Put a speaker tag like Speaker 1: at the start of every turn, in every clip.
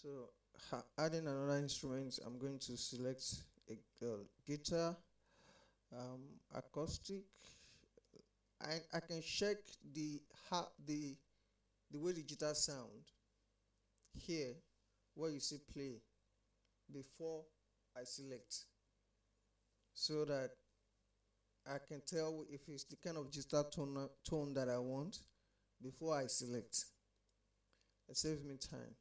Speaker 1: So adding another instrument, I'm going to select a guitar, acoustic. I can check the the way the guitar sound here, where you see play before I select, so that I can tell if it's the kind of guitar tone that I want before I select. It saves me time.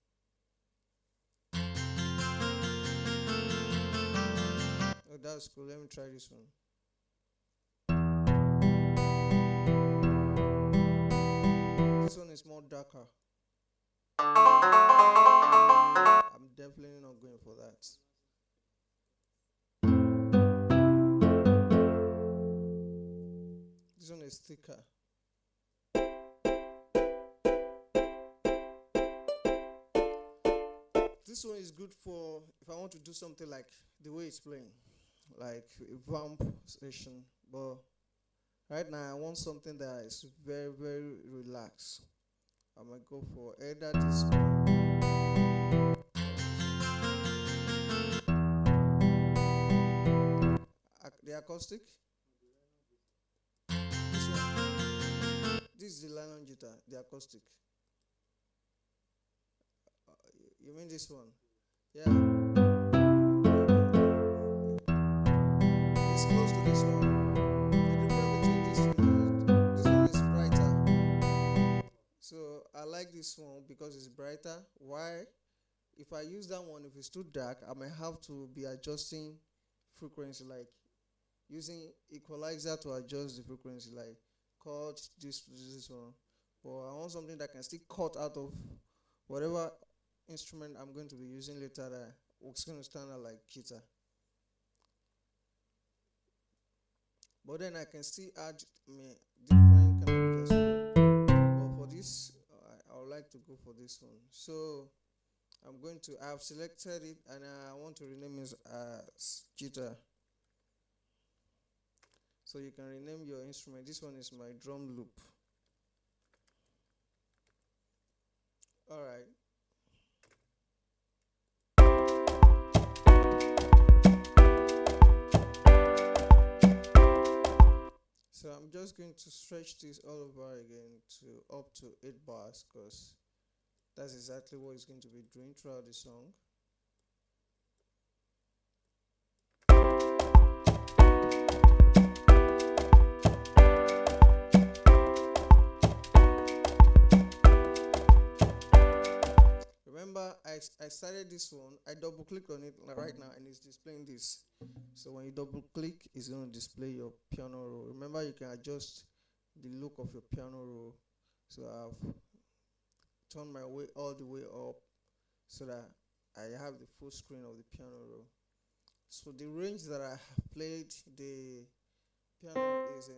Speaker 1: Oh, that's cool. Let me try this one. This one is more darker. I'm definitely not going for that. This one is thicker. This one is good for if I want to do something like the way it's playing, like a vamp session. But right now, I want something that is very, very relaxed. I might go for either this one. The acoustic. This one. This is the nylon guitar, the acoustic. You mean this one? Yeah. It's close to this one. The difference between this one is brighter. So I like this one because it's brighter. Why? If I use that one, if it's too dark, I might have to be adjusting frequency, like using equalizer to adjust the frequency, like cut this to this one. But I want something that can still cut out of whatever instrument I'm going to be using later that it's going to stand out like guitar. But then I can still add different kind of adjustment. But for this, I would like to go for this one. So I've selected it and I want to rename it as guitar. So you can rename your instrument. This one is my drum loop. All right. So I'm just going to stretch this all over again to up to 8 bars, because that's exactly what it's going to be doing throughout the song. Remember, I started this one, I double click on it right now and it's displaying this. So when you double click, it's going to display your piano roll. Remember, you can adjust the look of your piano roll. So I've turned my way all the way up so that I have the full screen of the piano roll. So the range that I have played the piano is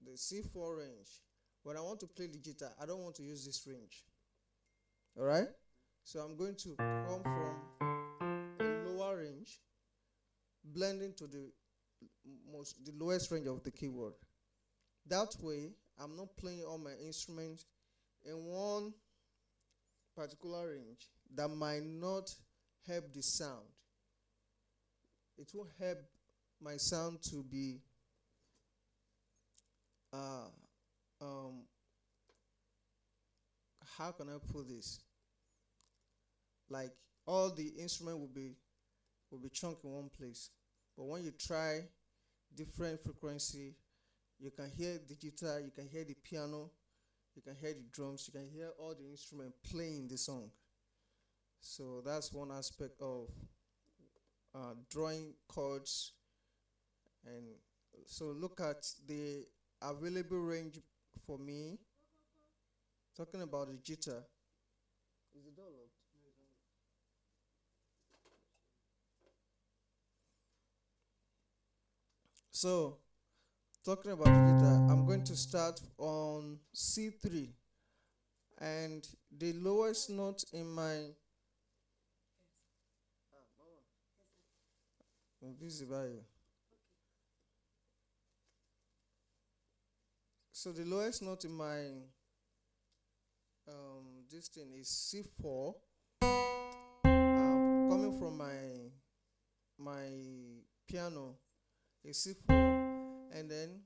Speaker 1: the C4 range. When I want to play the guitar, I don't want to use this range. Alright? So I'm going to come from a lower range, blending to the lowest range of the keyboard. That way, I'm not playing all my instruments in one particular range that might not help the sound. It will help my sound to be how can I put this? Like all the instrument will be chunked in one place. But when you try different frequency, you can hear the guitar, you can hear the piano, you can hear the drums, you can hear all the instruments playing the song. So that's one aspect of drawing chords. And so look at the available range for me. Talking about the guitar. Is the door locked? So, talking about the guitar, I'm going to start on C3, and the lowest note in my so the lowest note in my this thing is C4, starting from my piano, a C4, and then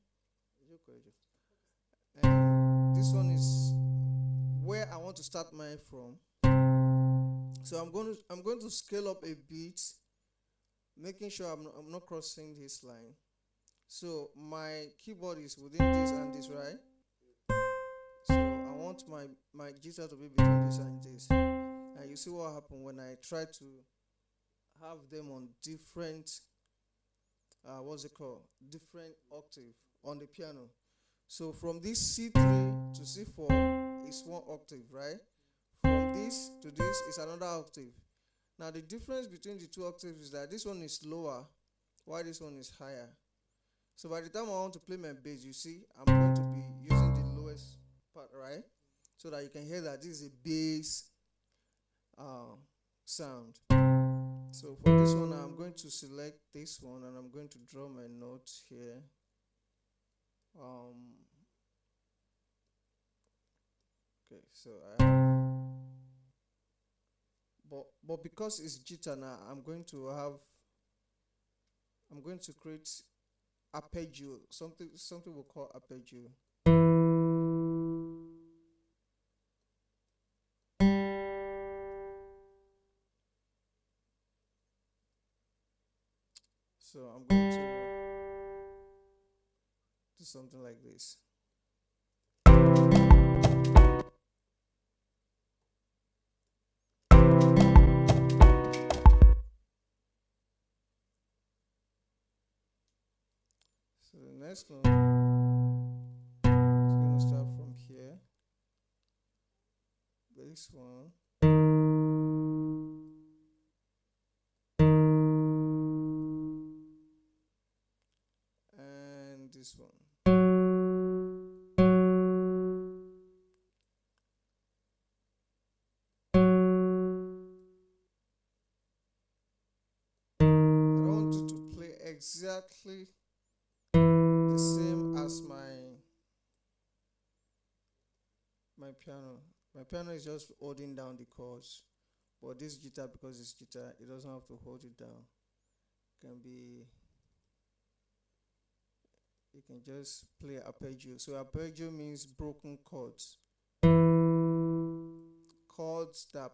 Speaker 1: and this one is where I want to start mine from. So I'm going to scale up a bit, making sure I'm not crossing this line. So my keyboard is within this and this, right? So I want my guitar to be between this and this. And you see what happened when I try to have them on different what's it called? Different octave on the piano. So from this C3 to C4 is one octave, right? From this to this is another octave. Now the difference between the two octaves is that this one is lower while this one is higher. So by the time I want to play my bass, you see, I'm going to be using the lowest part, right? So that you can hear that this is a bass sound. So for this one, I'm going to select this one and I'm going to draw my notes here. Okay, so I have, but because it's guitar now, I'm going to create arpeggio, something we'll call arpeggio. So I'm going to do something like this. So the next one is going to start from here. This one. And this one. I don't want you to play exactly the same as my piano. My piano is just holding down the chords, but this guitar, because it's guitar, it doesn't have to hold it down. You can just play arpeggio. So arpeggio means broken chords, chords that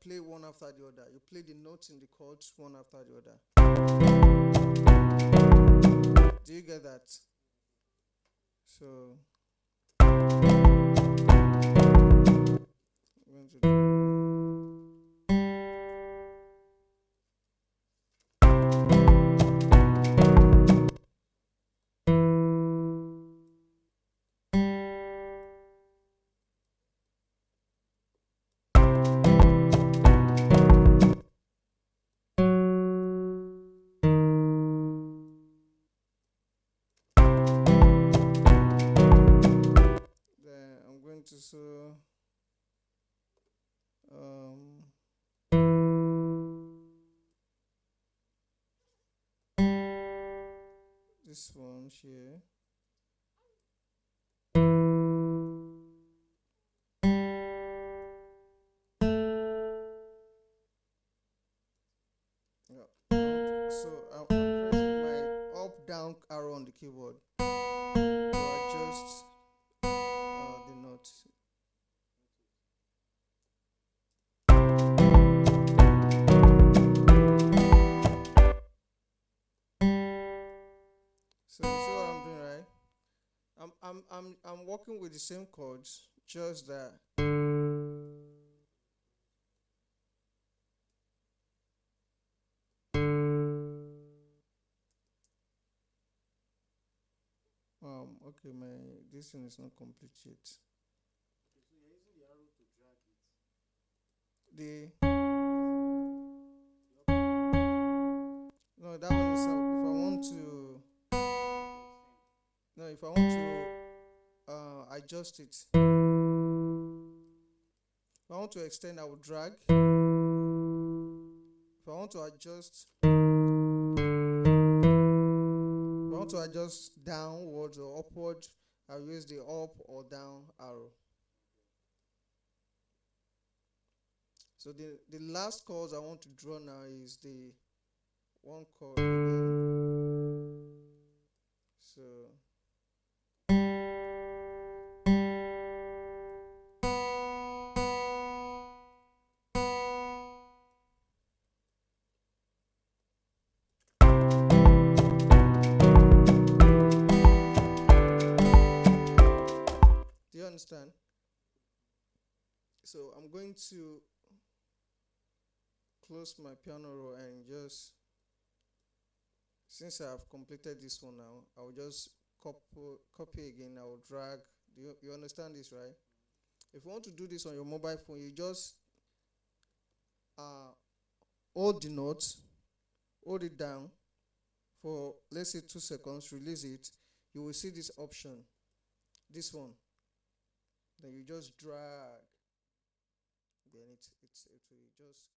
Speaker 1: play one after the other. You play the notes in the chords one after the other. Do you get that? So I'm going to do so this one here. Yeah. So I'm pressing my up down arrow on the keyboard to adjust the notes. So you see what I'm doing, right? I'm working with the same chords, just that okay, this one is not complete yet. Okay, so you're using the arrow to drag it. No, that one is if I want to adjust it. If I want to extend, I will drag. If I want to adjust, downwards or upwards, I'll use the up or down arrow. So the last chords I want to draw now is the one chord again. So do you understand? So I'm going to close my piano roll and just, since I have completed this one now, I will just copy again. I will drag. You understand this, right? If you want to do this on your mobile phone, you just uh, hold the note, hold it down for, let's say, 2 seconds, release it. You will see this option, this one. Then you just drag. Then it will just